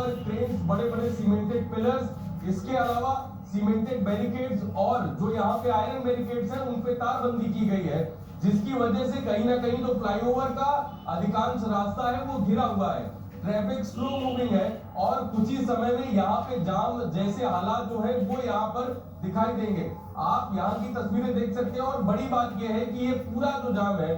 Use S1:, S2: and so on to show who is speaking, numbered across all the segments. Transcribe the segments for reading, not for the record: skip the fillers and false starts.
S1: पर क्रेन्स, बड़े बड़े सीमेंटेड पिलर्स, इसके अलावा सीमेंटेड बैरिकेड्स और जो यहाँ पे आयरन बैरिकेड्स हैं उन पे तारबंदी की गई है, जिसकी वजह से कहीं ना कहीं जो फ्लाईओवर का अधिकांश रास्ता है वो घिरा हुआ है। ट्रैफिक स्लो मूविंग है और कुछ ही समय में यहाँ पे जाम जैसे हालात जो है वो यहाँ पर दिखाई देंगे। आप यहाँ की तस्वीरें देख सकते हैं और बड़ी बात यह है कि ये पूरा जो जाम है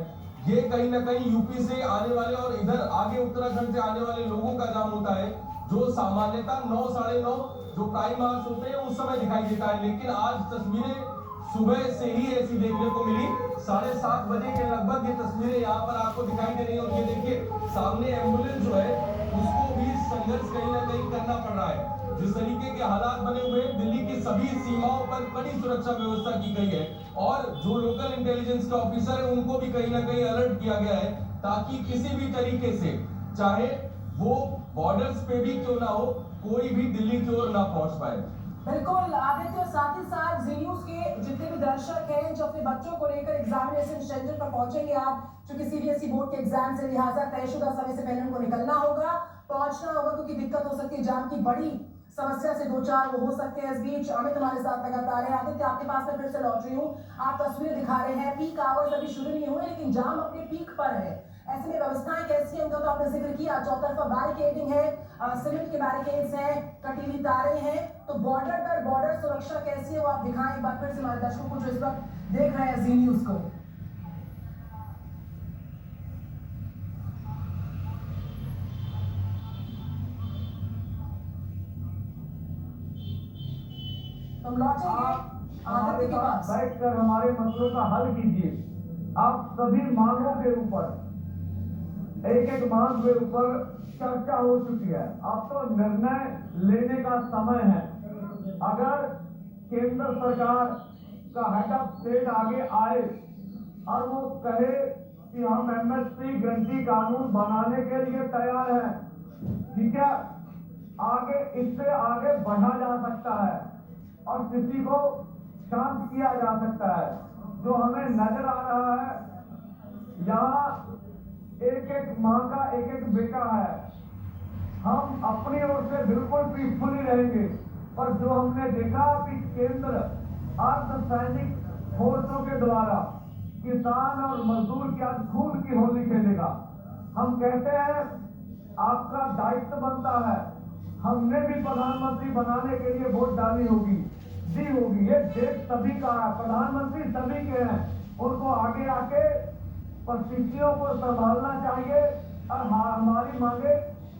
S1: ये कहीं ना कहीं यूपी से आने वाले और इधर आगे उत्तराखंड से आने वाले लोगों का जाम होता है, जो सामान्यतः 9, साढ़े 9 जो प्राइम आवर्स होते हैं उस समय दिखाई देता है। लेकिन आज तस्वीरें सुबह से ही ऐसी देखने को मिली, 7:30 बजे के लगभग ये तस्वीरें यहाँ पर आपको दिखाई दे रही है। और ये देखिए सामने एम्बुलेंस जो है उसको भी संघर्ष कहीं ना कहीं करना पड़ रहा है। जिस तरीके के हालात बने हुए हैं, दिल्ली की सभी सीमाओं पर कड़ी सुरक्षा व्यवस्था की गई है और जो लोकल इंटेलिजेंस के ऑफिसर है उनको भी कहीं ना कहीं अलर्ट किया गया है ताकि किसी भी तरीके से, चाहे वो बॉर्डर्स पे भी क्यों ना हो, कोई भी दिल्ली की ओर ना पहुंच पाए।
S2: बिल्कुल आदित्य, साथ ही साथ जी न्यूज के जितने भी दर्शक हैं जो अपने बच्चों को लेकर एग्जामिनेशन सेंटर पर पहुंचेंगे, आप चूंकि सीबीएसई बोर्ड के एग्जाम से लिहाजा तयशुदा समय से पहले उनको निकलना होगा, पहुंचना होगा, क्योंकि दिक्कत हो सकती है, जाम की बड़ी समस्या से दो चार वो हो सकते हैं। इस बीच अमित हमारे साथ लगातार है। आदित्य, आपके पास में फिर से लौट रही हूँ, आप तस्वीरें दिखा रहे हैं, पीक आवर्स अभी शुरू नहीं हुए लेकिन जाम अपने पीक पर है। ऐसे में व्यवस्थाएं कैसी हैं उनका तो आपने जिक्र किया, चौतरफा बैरिकेडिंग है, सीमेंट के बैरिकेड्स हैं, कटीली तारें हैं, तो बॉर्डर पर बॉर्डर सुरक्षा कैसी है वो आप दिखाएं एक बार फिर से हमारे दर्शकों को जो इस वक्त देख रहे हैं जी न्यूज को। हम लौटेंगे आदित्य के पास।
S3: बैठकर हमारे मसलों का हल कीजिए। आप सभी मांगों के ऊपर, एक एक मांग के ऊपर चर्चा हो चुकी है, अब तो निर्णय लेने का समय है। अगर केंद्र सरकार का हेड ऑफ स्टेट आगे आए और वो कहे कि हम एमएसपी गारंटी कानून बनाने के लिए तैयार हैं, ठीक है, आगे इससे आगे बढ़ा जा सकता है और स्थिति को शांत किया जा सकता है। जो हमें नजर आ रहा है, यहाँ एक एक माँ का एक एक बेटा है। हम अपनी ओर से बिल्कुल पीसफुली रहेंगे, पर जो हमने देखा कि केंद्र अर्धसैनिक फोर्सों के द्वारा किसान और मजदूर की आज खून की होली खेलेगा। हम कहते हैं आपका दायित्व बनता है, हमने भी प्रधानमंत्री बनाने के लिए वोट डाली होगी, दी होगी। ये देश सभी का है, प्रधानमंत्री सभी के हैं, उनको आगे आके परिस्थितियों को संभालना चाहिए और हमारी मांगे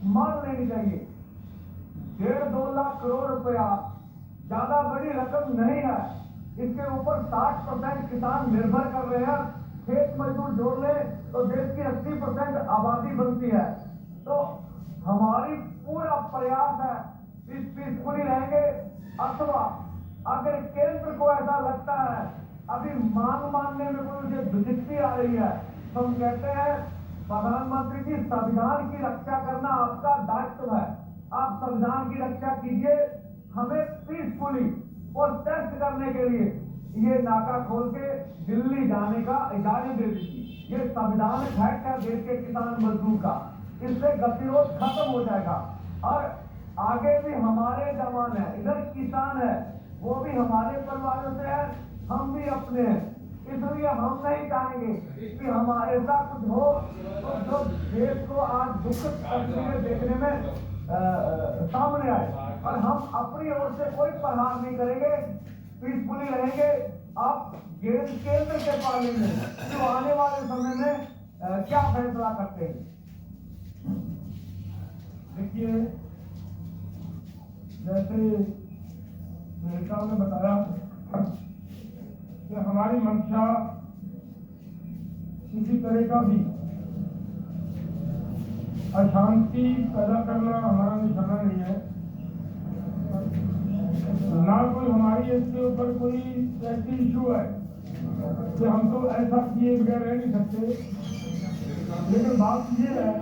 S3: मान लेनी चाहिए। 1.5-2 लाख करोड़ रुपया ज्यादा बड़ी रकम नहीं है, इसके ऊपर 60% किसान निर्भर कर रहे हैं। खेत मजदूर जोड़ ले तो देश की 80% आबादी बनती है। तो हमारी पूरा प्रयास है इस पीसफुली रहेंगे, अथवा अगर केंद्र को ऐसा लगता है अभी मांग मानने में कोई मुझे दुर्निश्चिती आ रही है, तो हम कहते हैं प्रधानमंत्री जी, संविधान की रक्षा करना आपका दायित्व है, आप संविधान की रक्षा कीजिए। हमें पीसफुली प्रोटेस्ट करने के लिए ये नाका खोल के दिल्ली जाने का इजाजत दे दीजिए। ये संविधान फैक्ट है देश के किसान मजदूर का, इससे गतिरोध खत्म हो जाएगा। और आगे भी हमारे जवान है, इधर किसान है, वो भी हमारे परिवारों से है, हम भी अपने हैं, इसलिए हम नहीं चाहेंगे कि हमारे साथ कुछ हो तो जो देश को आज दुखद तस्वीरें देखने में सामने आए। और हम अपनी ओर से कोई प्रहार नहीं करेंगे, पीसफुली रहेंगे। आप केंद्र के पार्लियामेंट जो आने वाले समय में क्या फैसला करते हैं। देखिए, जैसे नेताओं ने बताया कि हमारी मंशा किसी तरह का भी अशांति पैदा करना हमारा निशाना नहीं है, ना कोई हमारी इसके ऊपर कोई ऐसी इशू है कि हम तो ऐसा किए बगैर रह नहीं सकते। लेकिन बात ये है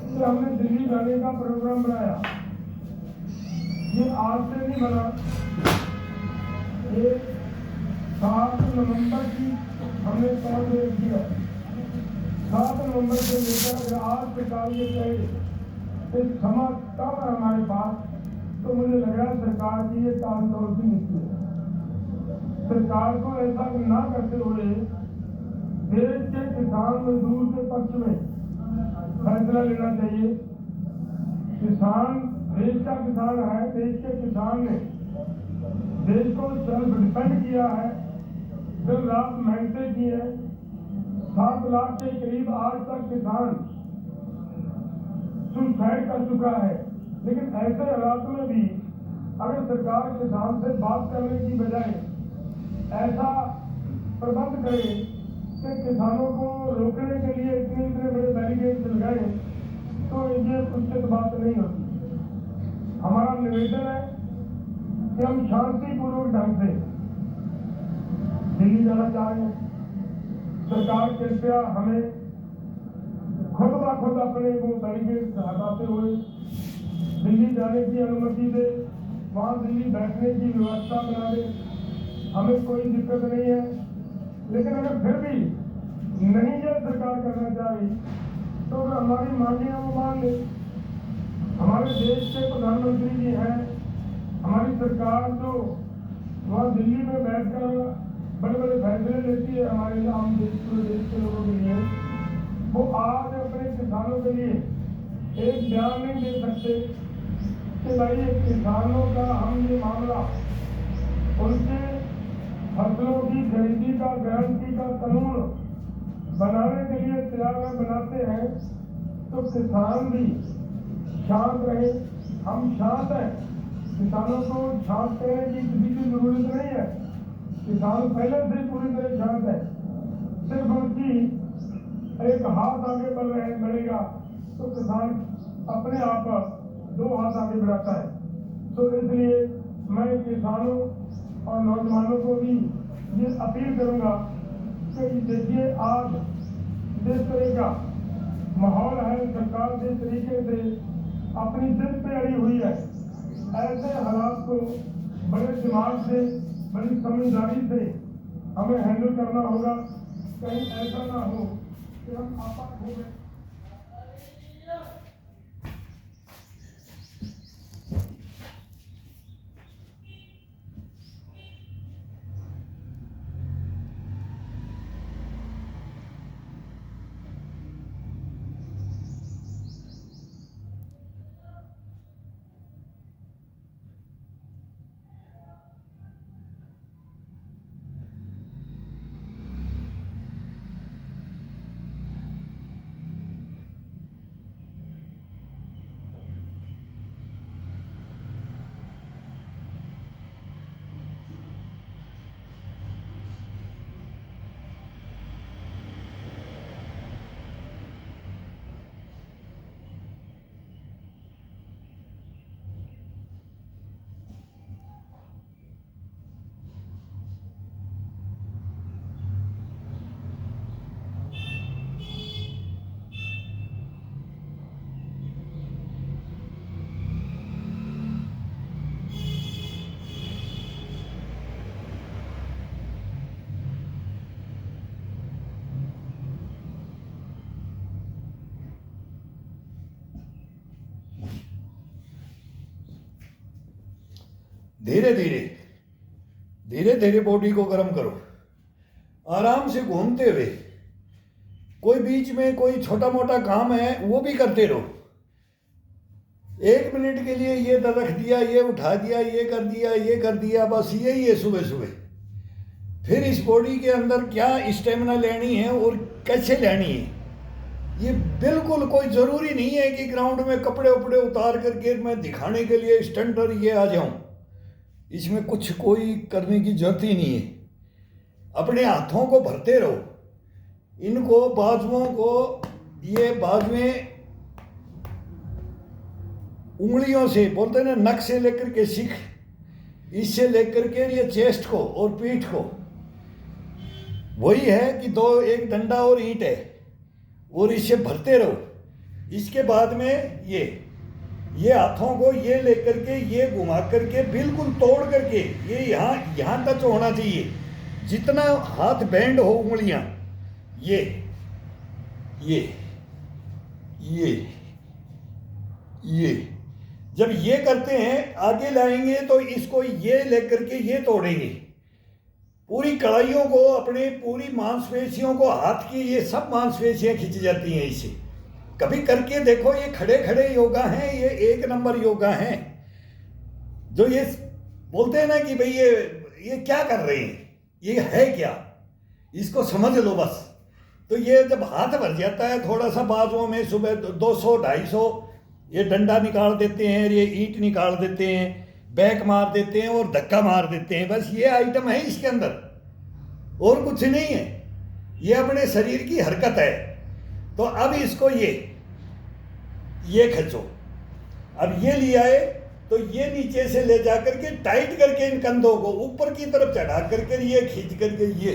S3: कि हमने दिल्ली जाने का प्रोग्राम बनाया, ये आज से नहीं बना, ये 7 नवंबर की हमने तौर किया। 7 नवंबर से लेकर आज तक ये तय एक क्षमा कम है हमारे पास, तो मुझे लग रहा है सरकार की ये टाल तोड़ की नीति है। सरकार को ऐसा ना करते हुए देश के किसान मजदूर के पक्ष में फैसला लेना चाहिए। किसान देश का किसान है, देश के किसान ने देश को सेल्फ डिपेंड किया है, दिन रात मेहनतें की है। 7 लाख के करीब आज तक किसान सुसाइड कर चुका है। लेकिन ऐसे हालात में भी अगर सरकार किसान से बात करने की बजाय ऐसा प्रबंध करे कि किसानों को रोकने के लिए इतने बड़े बैरिकेड लगाए, तो ये उचित बात नहीं होती। हमारा निवेदन है कि हम शांतिपूर्वक ढंग से दिल्ली जाना चाहें। सरकार कृपया हमें खुद ब खुद अपने वो बैरिकेड हटाते हुए दिल्ली जाने की अनुमति दे, वहाँ दिल्ली बैठने की व्यवस्था बना दे। हमें कोई दिक्कत नहीं है। लेकिन अगर फिर भी नहीं यह सरकार करना चाहे तो अगर हमारी मांगे वो मान ले। हमारे देश के प्रधानमंत्री जी हैं, हमारी सरकार जो वहाँ दिल्ली में बैठकर बड़े बड़े फैसले लेती है हमारे आम देश पूरे देश के लोगों के लिए, वो आज अपने किसानों के लिए एक बयान नहीं दे सकते कि भाई ये किसानों का हम ये मामला उनके फसलों की खरीदी का गारंटी का कानून बनाने के लिए तैयार बनाते हैं, तो किसान भी शांत रहे। हम शांत हैं, किसानों को शांत करने की किसी की जरूरत नहीं है। किसान पहले से पूरी तरह शांत है, सिर्फ उनकी एक हाथ आगे बढ़ेगा तो किसान अपने आप 2 हाथ आगे बढ़ाता है। तो इसलिए मैं किसानों और नौजवानों को भी ये अपील करूंगा कि देखिए आज जिस तरह का माहौल है, सरकार जिस तरीके से अपनी जिद पे अड़ी हुई है, ऐसे हालात को बड़े दिमाग से, बड़ी समझदारी से हमें हैंडल करना होगा। कहीं ऐसा ना हो कि हम आपस हो गए।
S4: धीरे धीरे धीरे धीरे बॉडी को गर्म करो, आराम से घूमते हुए। कोई बीच में कोई छोटा मोटा काम है वो भी करते रहो। 1 मिनट के लिए ये रख दिया, ये उठा दिया, ये कर दिया, ये कर दिया, बस यही है सुबह सुबह। फिर इस बॉडी के अंदर क्या स्टेमिना लेनी है और कैसे लेनी है, ये बिल्कुल कोई ज़रूरी नहीं है कि ग्राउंड में कपड़े उपड़े उतार करके मैं दिखाने के लिए स्टंटर ये आ जाऊं। इसमें कुछ कोई करने की जरूरत ही नहीं है। अपने हाथों को भरते रहो, इनको बाजुओं को, ये बाजुएं उंगलियों से बोलते हैं ना, नख से लेकर के सिख, इससे लेकर के ये चेस्ट को और पीठ को, वही है कि 2 एक डंडा और ईंट है, और इससे भरते रहो। इसके बाद में ये हाथों को ये लेकर के ये घुमा करके बिल्कुल तोड़ करके ये यहाँ टच होना चाहिए। जितना हाथ बैंड हो उंगलियां, ये ये जब ये करते हैं आगे लाएंगे तो इसको ये लेकर के ये तोड़ेंगे, पूरी कड़ाइयों को, अपने पूरी मांसपेशियों को, हाथ की ये सब मांसपेशियां खिंच जाती हैं इससे। कभी करके देखो, ये खड़े खड़े योगा हैं, ये एक नंबर योगा हैं। जो ये बोलते हैं ना कि भाई ये क्या कर रहे हैं, ये है क्या, इसको समझ लो बस। तो ये जब हाथ भर जाता है थोड़ा सा बाजुओं में, सुबह 200-250 ये डंडा निकाल देते हैं, ये ईंट निकाल देते हैं, बैक मार देते हैं और धक्का मार देते हैं, बस ये आइटम है इसके अंदर, और कुछ नहीं है। ये अपने शरीर की हरकत है। तो अब इसको ये खींचो। अब ये लिया है तो ये नीचे से ले जा करके टाइट करके इन कंधों को ऊपर की तरफ चढ़ा करके ये खींच करके ये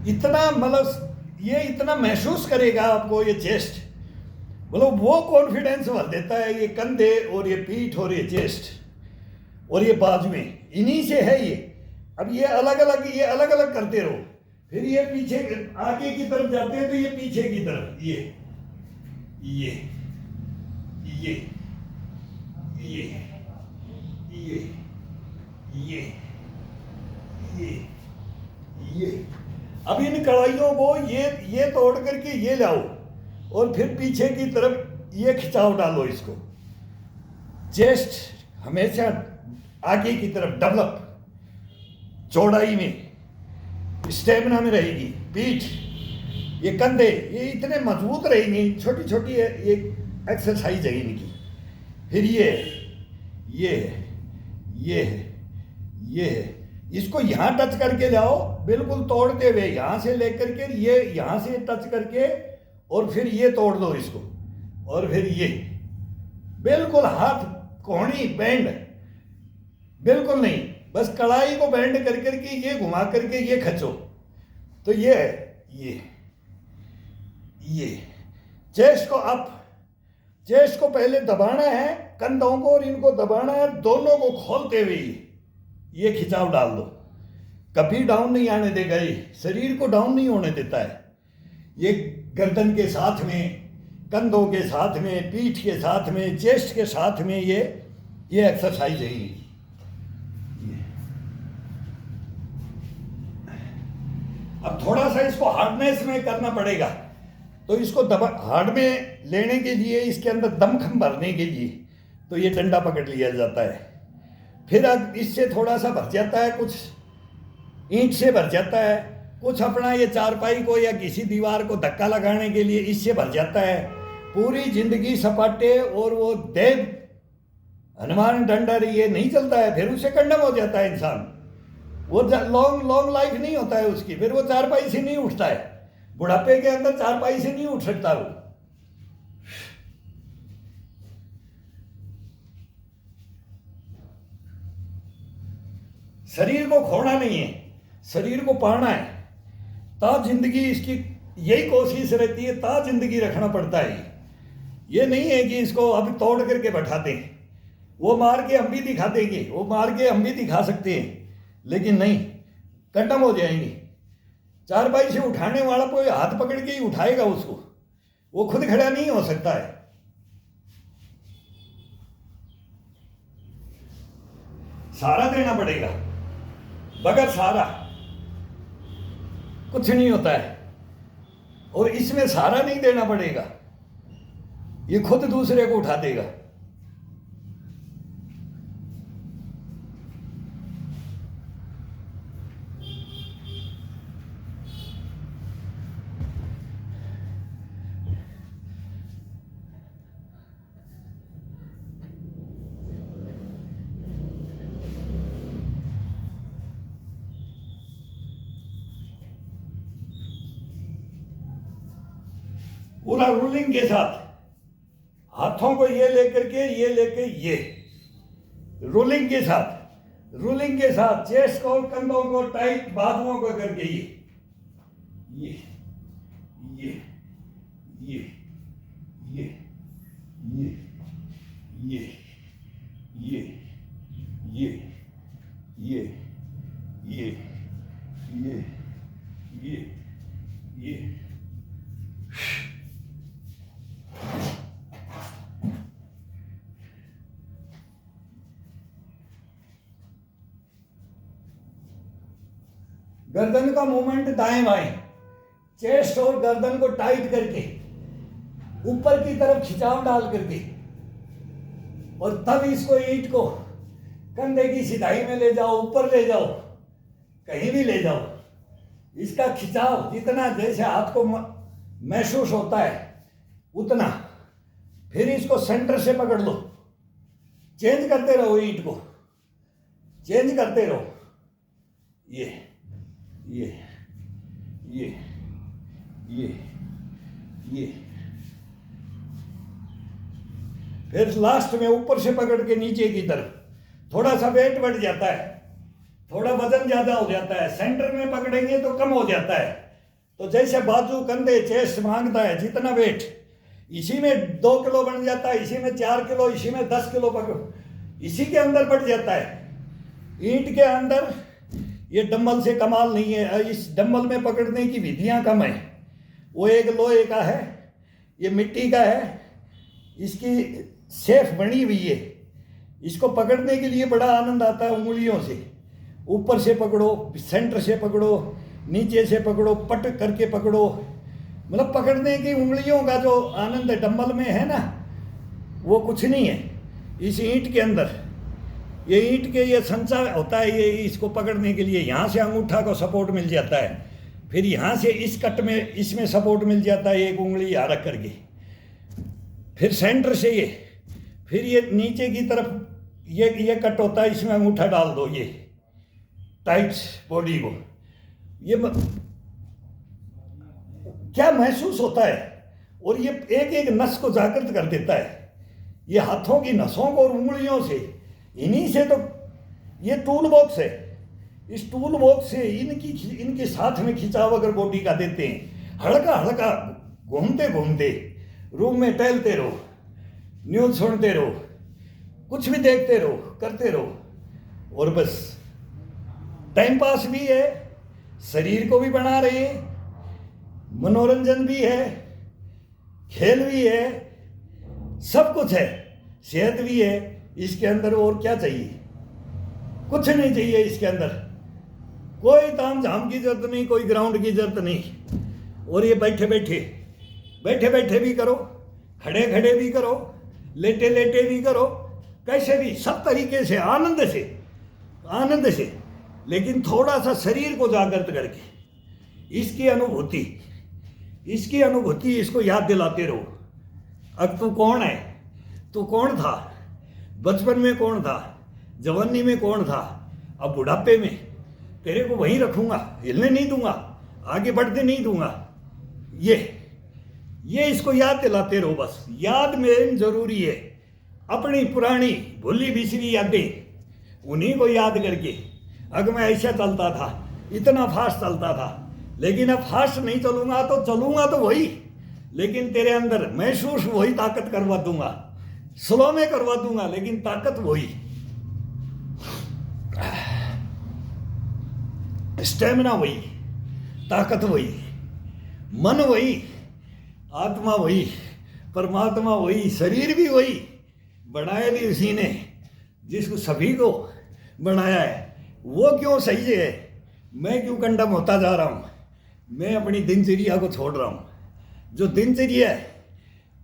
S4: इतना, मतलब ये इतना महसूस करेगा आपको, ये चेस्ट, मतलब वो कॉन्फिडेंस भर देता है। ये कंधे और ये पीठ और ये चेस्ट और ये बाजू में, इन्हीं से है ये। अब ये अलग अलग करते रहो, फिर ये पीछे आगे की तरफ जाते हैं तो ये पीछे की तरफ, ये अब इन कढ़ाइयों को ये तोड़ करके ये लाओ और फिर पीछे की तरफ ये खिंचाव डालो इसको। चेस्ट हमेशा आगे की तरफ डेवलप, चौड़ाई में, स्टेमिना में रहेगी। पीठ, ये कंधे, ये इतने मजबूत रहेंगे। छोटी छोटी ये एक्सरसाइज है इनकी। फिर ये इसको यहाँ टच करके जाओ, बिल्कुल तोड़ते हुए, यहाँ से लेकर के ये यहाँ से टच करके और फिर ये तोड़ दो इसको, और फिर ये बिल्कुल हाथ कोहनी बैंड, बिल्कुल नहीं, बस कड़ाई को बैंड कर करके ये घुमा करके ये खींचो। तो ये चेस्ट को अप, चेस्ट को पहले दबाना है, कंधों को और इनको दबाना है, दोनों को खोलते हुए ये खिंचाव डाल दो। कभी डाउन नहीं आने देगा, ये शरीर को डाउन नहीं होने देता है। ये गर्दन के साथ में, कंधों के साथ में, पीठ के साथ में, चेस्ट के साथ में ये एक्सरसाइज है। अब थोड़ा सा इसको हार्डनेस में करना पड़ेगा, तो इसको हार्ड में लेने के लिए, इसके अंदर दमखम भरने के लिए, तो ये डंडा पकड़ लिया जाता है। फिर अब इससे थोड़ा सा भर जाता है, कुछ ईंट से भर जाता है, कुछ अपना ये चारपाई को या किसी दीवार को धक्का लगाने के लिए इससे भर जाता है। पूरी जिंदगी सपाटे और वो देव हनुमान डंडा ये नहीं चलता है, फिर उसे कंडम हो जाता है इंसान। वो लॉन्ग लाइफ नहीं होता है उसकी, फिर वो चारपाई से नहीं उठता है। बुढ़ापे के अंदर चारपाई से नहीं उठ सकता वो। शरीर को खोना नहीं है, शरीर को पाना है। ता जिंदगी इसकी यही कोशिश रहती है, ता जिंदगी रखना पड़ता है। ये नहीं है कि इसको अब तोड़ करके बैठा दें, वो मार के हम भी दिखा देंगे, वो मार के हम भी दिखा सकते हैं, लेकिन नहीं, खत्म हो जाएंगे। चारपाई से उठाने वाला कोई हाथ पकड़ के ही उठाएगा उसको, वो खुद खड़ा नहीं हो सकता है। सहारा देना पड़ेगा, बगैर सहारा कुछ नहीं होता है। और इसमें सहारा नहीं देना पड़ेगा, ये खुद दूसरे को उठा देगा। पूरा रूलिंग के साथ, हाथों को ये लेकर के ये रूलिंग के साथ चेस्ट को, कंधों को टाइट, बाजुओं को करके ये गर्दन का मूवमेंट दाएं बाएं, चेस्ट और गर्दन को टाइट करके ऊपर की तरफ खिंचाव डाल करके, और तब इसको ईंट को कंधे की सिधाई में ले जाओ, ऊपर ले जाओ, कहीं भी ले जाओ। इसका खिंचाव जितना जैसे हाथ को महसूस होता है उतना। फिर इसको सेंटर से पकड़ लो, चेंज करते रहो, ईंट को चेंज करते रहो। ये ये ये ये ये फिर लास्ट में ऊपर से पकड़ के नीचे की तरफ। थोड़ा सा वेट बढ़ जाता है, थोड़ा वजन ज्यादा हो जाता है, सेंटर में पकड़ेंगे तो कम हो जाता है। तो जैसे बाजू, कंधे, चेस्ट मांगता है जितना वेट, इसी में 2 किलो बन जाता है, इसी में 4 किलो, इसी में 10 किलो पकड़ो, इसी के अंदर बढ़ जाता है। ईंट के अंदर ये डंबल से कमाल नहीं है। इस डंबल में पकड़ने की विधियां कम है। वो एक लोहे का है, ये मिट्टी का है, इसकी सेफ बनी हुई है। इसको पकड़ने के लिए बड़ा आनंद आता है। उंगलियों से ऊपर से पकड़ो, सेंटर से पकड़ो, नीचे से पकड़ो, पट करके पकड़ो, मतलब पकड़ने की उंगलियों का जो आनंद डंबल में है ना, वो कुछ नहीं है इस ईंट के अंदर। ये ईंट के ये संचा होता है, ये इसको पकड़ने के लिए यहाँ से अंगूठा को सपोर्ट मिल जाता है, फिर यहाँ से इस कट में इसमें सपोर्ट मिल जाता है, एक उंगली यहाँ रख करके, फिर सेंटर से ये, फिर ये नीचे की तरफ ये कट होता है, इसमें अंगूठा डाल दो, ये टाइट बॉडी को। ये क्या महसूस होता है, और ये एक एक नस को जागृत कर देता है। ये हाथों की नसों को और उंगलियों से, इन्हीं से तो ये टूल बॉक्स है। इस टूल बॉक्स से इनके साथ में खिंचाव अगर बॉडी का देते हैं, हल्का हल्का घूमते घूमते रूम में टहलते रहो, न्यूज सुनते रहो, कुछ भी देखते रहो, करते रहो, और बस टाइम पास भी है, शरीर को भी बना रहे हैं, मनोरंजन भी है, खेल भी है, सब कुछ है, सेहत भी है इसके अंदर। और क्या चाहिए? कुछ नहीं चाहिए इसके अंदर। कोई ताम झाम की जरूरत नहीं, कोई ग्राउंड की जरूरत नहीं। और ये बैठे बैठे भी करो, खड़े खड़े भी करो, लेटे लेटे भी करो, कैसे भी, सब तरीके से आनंद से, लेकिन थोड़ा सा शरीर को जागृत करके इसकी अनुभूति इसको याद दिलाते रहो। अब तू कौन है, तू कौन था, बचपन में कौन था, जवानी में कौन था, अब बुढ़ापे में तेरे को वहीं रखूंगा, हिलने नहीं दूंगा, आगे बढ़ते नहीं दूंगा। ये इसको याद दिलाते रहो। बस याद में जरूरी है। अपनी पुरानी भूली बिसरी यादें, उन्हीं को याद करके, अगर मैं ऐसा चलता था, इतना फास्ट चलता था, लेकिन अब फास्ट नहीं चलूंगा तो वही, लेकिन तेरे अंदर महसूस वही ताकत करवा दूंगा, स्लो में करवा दूंगा, लेकिन ताकत वही, स्टेमिना वही, ताकत वही, मन वही, आत्मा वही, परमात्मा वही, शरीर भी वही, बनाया भी उसी ने जिसको सभी को बनाया है। वो क्यों सही है, मैं क्यों कंडम होता जा रहा हूँ? मैं अपनी दिनचर्या को छोड़ रहा हूँ। जो दिनचर्या है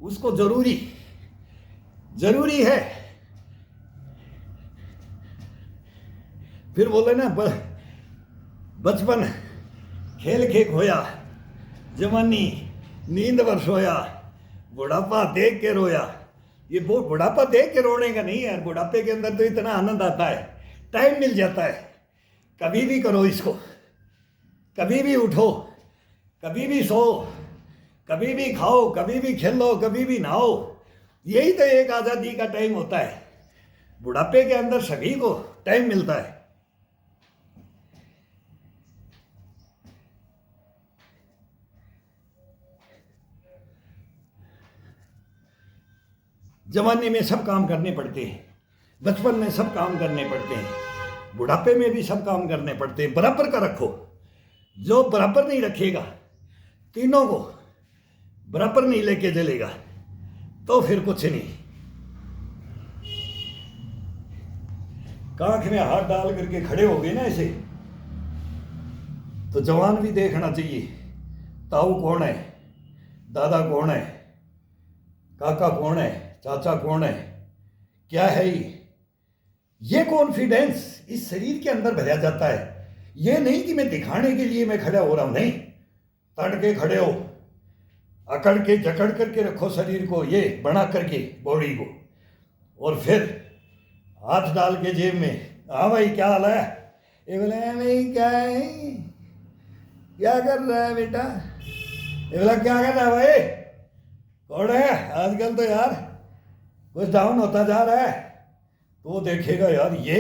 S4: उसको जरूरी है। फिर बोले ना, बचपन खेल के खोया, जवानी नींद पर सोया, बुढ़ापा देख के रोया। ये वो बुढ़ापा देख के रोने का नहीं है। बुढ़ापे के अंदर तो इतना आनंद आता है, टाइम मिल जाता है, कभी भी करो इसको, कभी भी उठो, कभी भी सो, कभी भी खाओ, कभी भी खेलो, कभी भी नहाओ। यही तो एक आज़ादी का टाइम होता है। बुढ़ापे के अंदर सभी को टाइम मिलता है। जवानी में सब काम करने पड़ते हैं, बचपन में सब काम करने पड़ते हैं, बुढ़ापे में भी सब काम करने पड़ते हैं। बराबर का रखो। जो बराबर नहीं रखेगा तीनों को बराबर नहीं लेके चलेगा तो फिर कुछ नहीं। कांख में हाथ डाल करके खड़े हो गए ना ऐसे, तो जवान भी देखना चाहिए ताऊ कौन है, दादा कौन है, काका कौन है, चाचा कौन है, क्या है ये कॉन्फिडेंस इस शरीर के अंदर भरा जाता है। ये नहीं कि मैं दिखाने के लिए मैं खड़ा हो रहा हूं, नहीं, तड़ के खड़े हो, अकड़ के जकड़ करके रखो शरीर को, ये बना करके बॉडी को, और फिर हाथ डाल के जेब में, हाँ भाई क्या हाल है, ये बोले भाई क्या है, क्या कर रहा है बेटा, ये बोला क्या कर रहा है भाई, कौन है, आजकल तो यार कुछ डाउन होता जा रहा है। तो देखेगा यार ये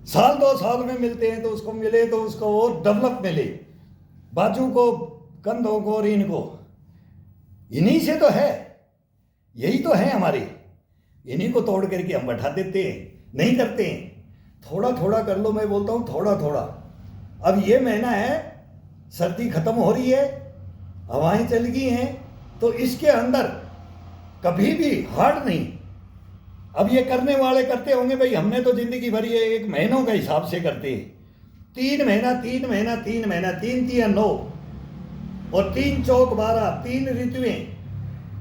S4: साल 2 साल में मिलते हैं तो उसको मिले तो उसको वो डेवलप मिले, बाजू को, कंधों को और इनको, इन्हीं से तो है, यही तो है हमारे, इन्हीं को तोड़ करके हम बैठा देते हैं, नहीं करते हैं। थोड़ा थोड़ा कर लो, मैं बोलता हूँ थोड़ा थोड़ा। अब ये महीना है, सर्दी खत्म हो रही है, हवाएं चल गई हैं, तो इसके अंदर कभी भी हार्ड नहीं। अब ये करने वाले करते होंगे भाई, हमने तो जिंदगी भर ये 1 महीनों का हिसाब से करते हैं, 3 महीना 3 महीना 3 महीना, 3 3 9 और 3 चौक 12, 3 ऋतुएं,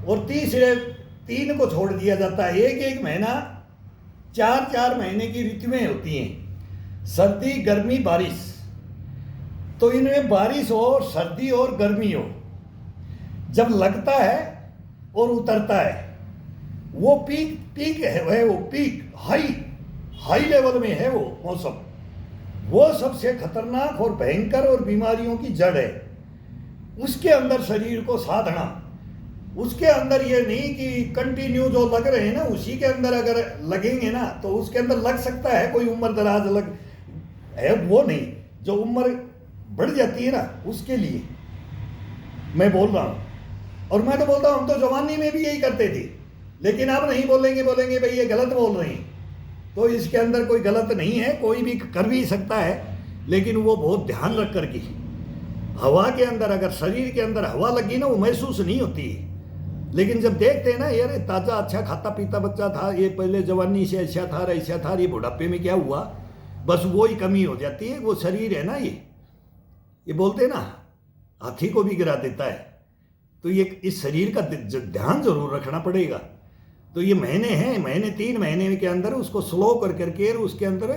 S4: और तीसरे 3 को छोड़ दिया जाता है। एक महीना 4 महीने की ऋतुएं होती हैं, सर्दी गर्मी बारिश। तो इनमें बारिश हो, सर्दी और गर्मी हो, जब लगता है और उतरता है, वो पीक है, वो पीक हाई लेवल में है वो मौसम, वो सबसे खतरनाक और भयंकर और बीमारियों की जड़ है। उसके अंदर शरीर को साधना, उसके अंदर ये नहीं कि कंटिन्यू जो लग रहे हैं ना, उसी के अंदर अगर लगेंगे ना तो उसके अंदर लग सकता है कोई उम्र दराज लग है, वो नहीं, जो उम्र बढ़ जाती है ना उसके लिए मैं बोल रहा हूँ। और मैं तो बोलता हूँ हम तो जवानी में भी यही करते थे, लेकिन अब नहीं बोलेंगे भाई ये गलत बोल रहे हैं। तो इसके अंदर कोई गलत नहीं है, कोई भी कर भी सकता है, लेकिन वो बहुत ध्यान रख करके। हवा के अंदर अगर शरीर के अंदर हवा लगी ना, वो महसूस नहीं होती है, लेकिन जब देखते हैं ना यार ताज़ा अच्छा खाता पीता बच्चा था, ये पहले जवानी से ऐसा था, ये बुढ़ापे में क्या हुआ, बस वो ही कमी हो जाती है। वो शरीर है ना, ये बोलते हैं ना हाथी को भी गिरा देता है। तो ये इस शरीर का ध्यान जरूर रखना पड़ेगा। तो ये महीने हैं, महीने 3 महीने के अंदर उसको स्लो कर करके उसके अंदर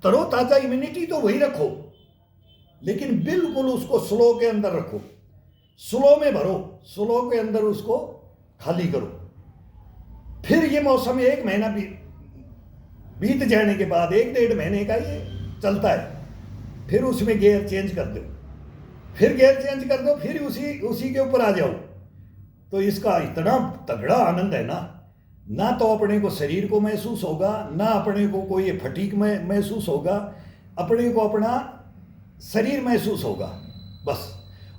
S4: तरोताज़ा इम्यूनिटी तो वही रखो, लेकिन बिल्कुल उसको स्लो के अंदर रखो, स्लो में भरो, स्लो के अंदर उसको खाली करो। फिर ये मौसम 1 महीना बीत जाने के बाद 1-1.5 महीने का ये चलता है, फिर उसमें गियर चेंज कर दो, फिर उसी के ऊपर आ जाओ। तो इसका इतना तगड़ा आनंद है ना तो अपने को शरीर को महसूस होगा, ना अपने को कोई फटीक में महसूस होगा, अपने को अपना शरीर महसूस होगा, बस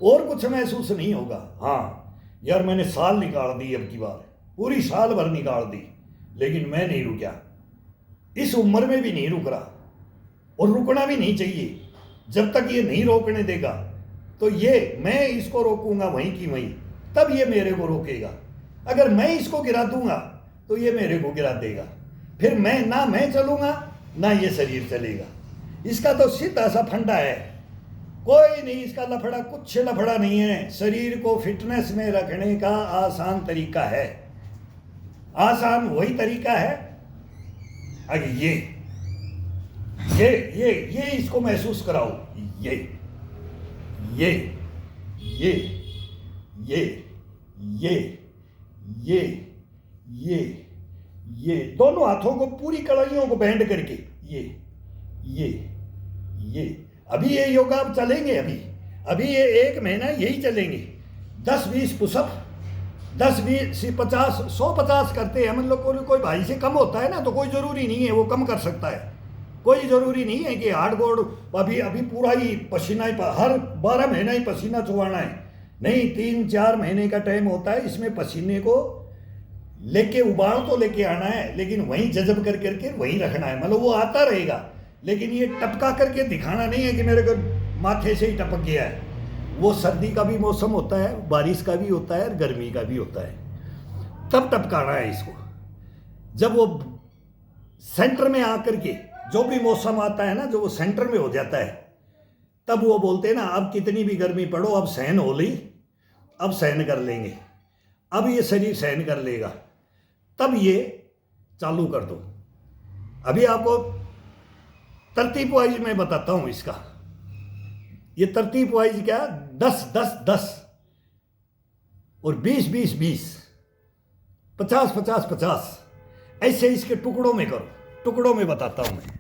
S4: और कुछ महसूस नहीं होगा। हाँ यार मैंने साल निकाल दी, अब की बार पूरी साल भर निकाल दी, लेकिन मैं नहीं रुका, इस उम्र में भी नहीं रुक रहा, और रुकना भी नहीं चाहिए। जब तक ये नहीं रोकने देगा तो ये मैं इसको रोकूंगा वहीं की वहीं, तब ये मेरे को रोकेगा। अगर मैं इसको गिरा दूंगा तो ये मेरे को गिरा देगा, फिर मैं चलूंगा ना ये शरीर चलेगा। इसका तो सीधा सा फंडा है, कोई नहीं इसका लफड़ा, कुछ लफड़ा नहीं है। शरीर को फिटनेस में रखने का आसान तरीका है, आसान वही तरीका है। अगर ये इसको महसूस कराओ, ये दोनों हाथों को पूरी कलाइयों को बैंड करके ये अभी ये योगा अब चलेंगे, अभी ये 1 महीना यही चलेंगे। 10-20 पुशअप, 10-20 50 150 करते हैं। मतलब कोई भाई से कम होता है ना तो कोई ज़रूरी नहीं है वो कम कर सकता है, कोई ज़रूरी नहीं है कि हार्डकोर अभी पूरा ही पसीना ही हर 12 महीना ही पसीना चुवाना है, नहीं 3-4 महीने का टाइम होता है। इसमें पसीने को लेके उबाल तो लेके आना है, लेकिन वहीं जज़ब कर करके वहीं रखना है। मतलब वो आता रहेगा, लेकिन ये टपका करके दिखाना नहीं है कि मेरे को माथे से ही टपक गया है, वो सर्दी का भी मौसम होता है, बारिश का भी होता है और गर्मी का भी होता है। तब टपकाना है इसको। जब वो सेंटर में आकर के जो भी मौसम आता है ना, जो वो सेंटर में हो जाता है, तब वो बोलते हैं ना, अब कितनी भी गर्मी पड़ो, अब सहन हो ली, अब सहन कर लेंगे, अब ये शरीर सहन कर लेगा, तब ये चालू कर दो। अभी आपको तरतीब वाइज मैं बताता हूं इसका। ये तरतीब वाइज क्या, 10 10 10 और 20 20 20, 50 50 50, ऐसे इसके टुकड़ों में करो। टुकड़ों में बताता हूं मैं।